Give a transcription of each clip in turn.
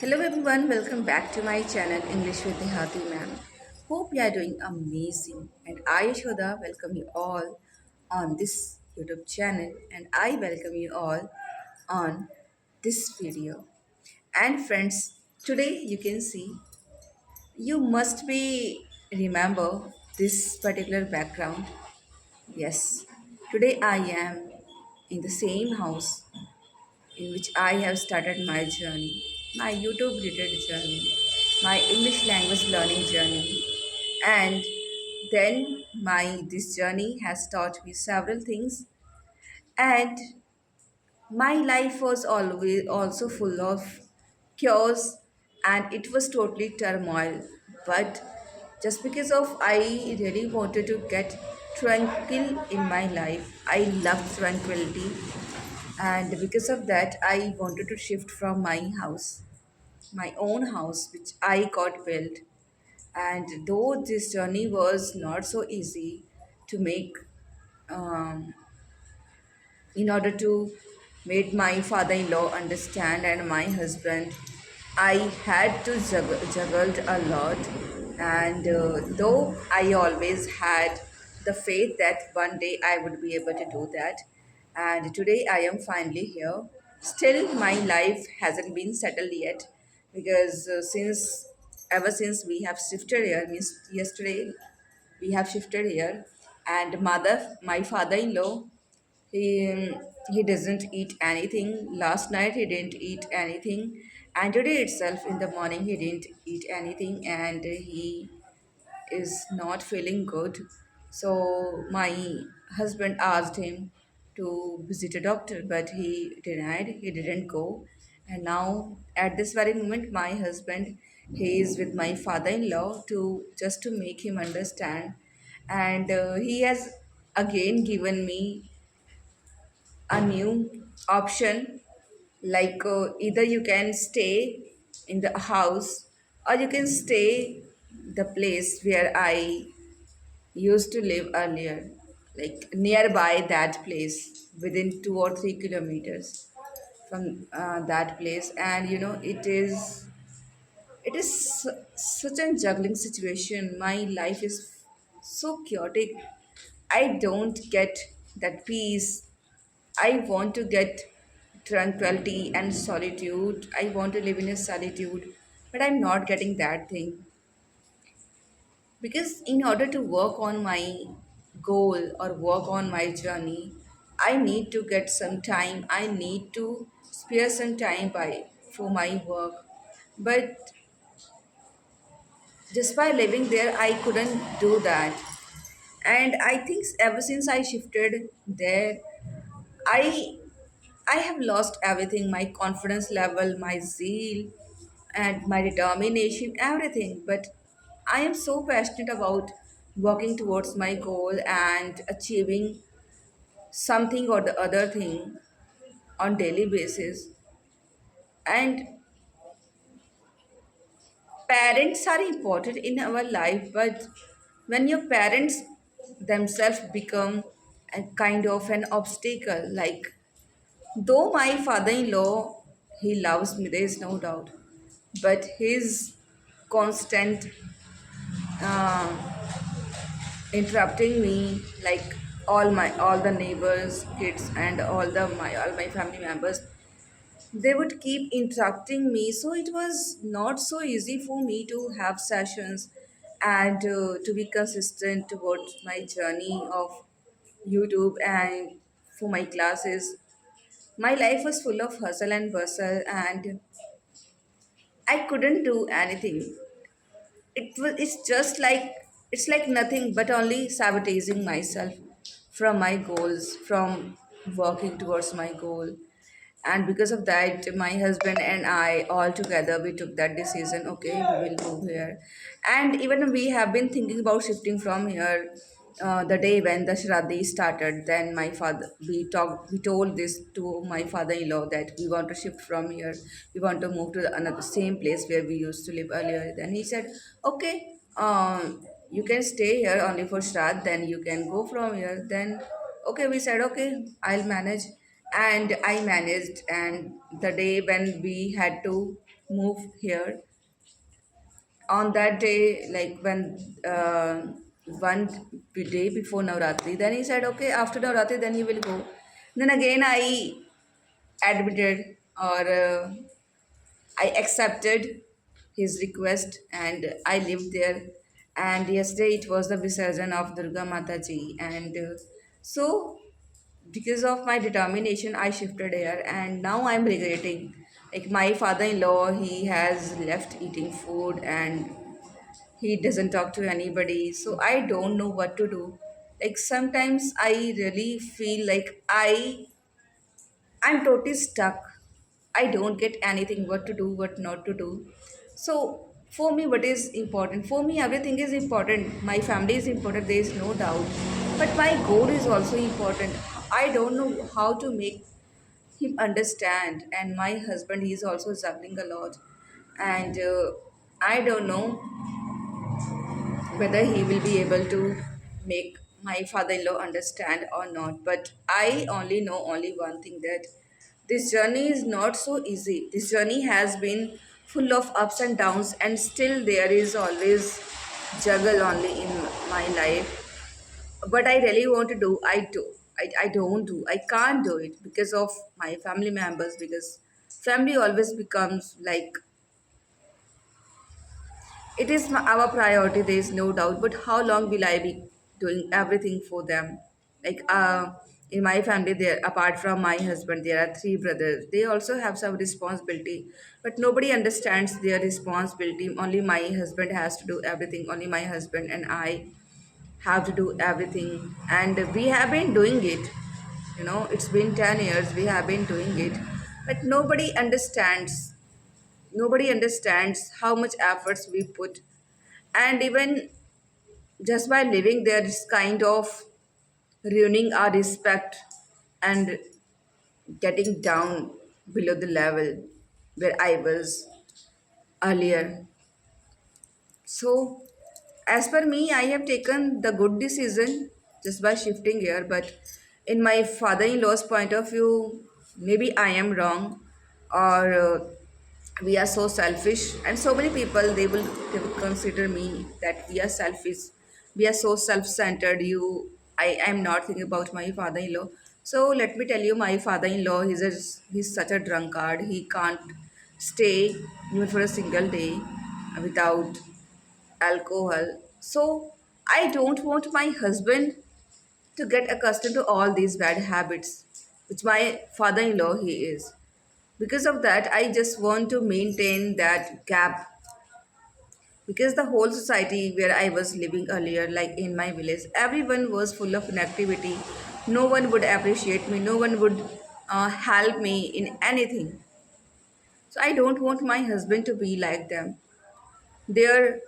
Hello everyone, welcome back to my channel English with Nihati ma'am. Hope you are doing amazing and I Yashoda welcome you all on this YouTube channel and I welcome you all on this video. And friends, today you can see you must be remember this particular background. Yes, today I am in the same house in which I have started my journey, my YouTube related journey, my English language learning journey, and then my this journey has taught me several things, and my life was always also full of chaos, and it was totally turmoil. But just because of I really wanted to get tranquil in my life, I love tranquility, and because of that I wanted to shift from my house, my own house which I got built. And though this journey was not so easy to make, um, in order to make my father-in-law understand and my husband, I had to juggled a lot. And though I always had the faith that one day I would be able to do that, and today I am finally here. Still my life hasn't been settled yet, because since ever since we have shifted here, means yesterday we have shifted here, and my father-in-law, he he doesn't eat anything. Last night he didn't eat anything, and today itself in the morning he didn't eat anything, and he is not feeling good. So my husband asked him to visit a doctor, but he denied, he didn't go. And now at this very moment my husband, he is with my father-in-law to just to make him understand. And he has again given me a new option, like either you can stay in the house or you can stay the place where I used to live earlier, like nearby that place, within 2 or 3 kilometers from that place. And it is such a juggling situation. My life is so chaotic. I don't get that peace. I want to get tranquility and solitude. I want to live in a solitude, but I'm not getting that thing. Because in order to work on my goal or work on my journey, I need to get some time. I need to spare some time by for my work. But just by living there, I couldn't do that. And I think ever since I shifted there, I I have lost everything, my confidence level, my zeal, and my determination, everything. But I am so passionate about working towards my goal and achieving something or the other thing on daily basis. And parents are important in our life, but when your parents themselves become a kind of an obstacle, like, though my father-in-law, he loves me, there is no doubt, but his constant uh, interrupting me, like all the neighbors, kids, and all my family members, they would keep interrupting me. So it was not so easy for me to have sessions and to be consistent towards my journey of YouTube and for my classes. My life was full of hustle and bustle, and I couldn't do anything. It's like nothing but only sabotaging myself from my goals, from working towards my goal. And because of that, my husband and I all together we took that decision, okay, we will move here. And even we have been thinking about shifting from here. The day when the Shradhi started, then my father, we told this to my father-in-law that we want to shift from here. We want to move to another same place where we used to live earlier. Then he said, okay, you can stay here only for Shraddh, then you can go from here. Then, okay, we said, okay, I'll manage. and I managed. And the day when we had to move here, on that day, like when one day before Navratri, then he said, okay, after Navratri, then he will go. Then again, I admitted, or I accepted his request, and I lived there. And yesterday it was the Visarjan of Durga Mata Ji, and so because of my determination, I shifted here, and now I'm regretting. Like my father-in-law, he has left eating food, and he doesn't talk to anybody, so I don't know what to do. Like sometimes I really feel like I'm totally stuck. I don't get anything, what to do, what not to do. So for me, what is important, for me everything is important. My family is important, there is no doubt, but my goal is also important. I don't know how to make him understand. And my husband, he is also juggling a lot, and I don't know whether he will be able to make my father-in-law understand or not. But I only know only one thing, that this journey is not so easy. This journey has been full of ups and downs, and still there is always juggle only in my life. But I really want to do, I don't do, I can't do it because of my family members, because family always becomes like, it is our priority, there is no doubt. But how long will I be doing everything for them? Like, in my family, there, apart from my husband, there are three brothers. They also have some responsibility, but nobody understands their responsibility. Only my husband has to do everything. Only my husband and I have to do everything. And we have been doing it. You know, it's been 10 years, we have been doing it. But nobody understands how much efforts we put. And even just by living there, it's kind of ruining our respect and getting down below the level where I was earlier. So, as per me, I have taken the good decision just by shifting here. But in my father in law's point of view, maybe I am wrong, or we are so selfish. And so many people, they will consider me that we are selfish, we are so self-centered. I am not thinking about my father-in-law. So let me tell you, my father-in-law, he's such a drunkard. He can't stay even for a single day without alcohol. So I don't want my husband to get accustomed to all these bad habits, which my father in law he is. Because of that, I just want to maintain that gap. Because the whole society where I was living earlier, like in my village, everyone was full of negativity. No one would appreciate me, no one would help me in anything. So I don't want my husband to be like them. There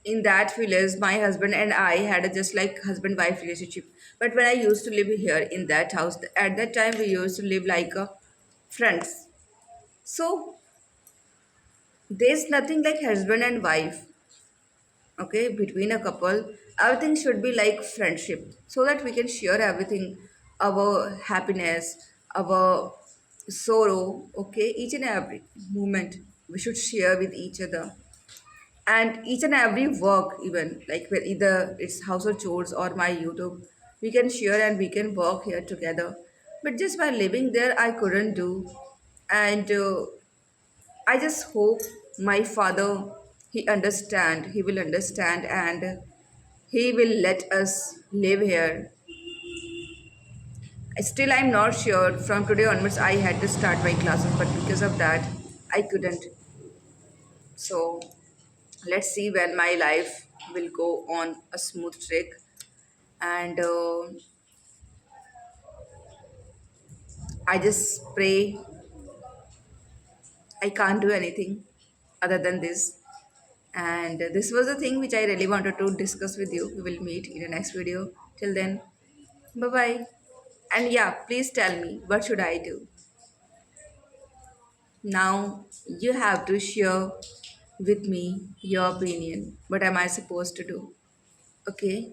in that village, my husband and I had a just like husband wife relationship. But when I used to live here in that house, at that time we used to live like friends. So there's nothing like husband and wife, okay, between a couple. Everything should be like friendship, so that we can share everything, our happiness, our sorrow, okay, each and every moment we should share with each other. And each and every work, even like where either it's household chores or my YouTube, we can share and we can work here together. But just by living there, I couldn't do. And I just hope my father, he will understand, and he will let us live here. Still, I'm not sure. From today onwards, I had to start my classes, but because of that, I couldn't. So let's see when my life will go on a smooth track. And I just pray I can't do anything other than this. And this was the thing which I really wanted to discuss with you. We will meet in the next video. Till then, bye bye. And yeah, please tell me, what should I do? Now you have to share with me your opinion. What am I supposed to do? Okay.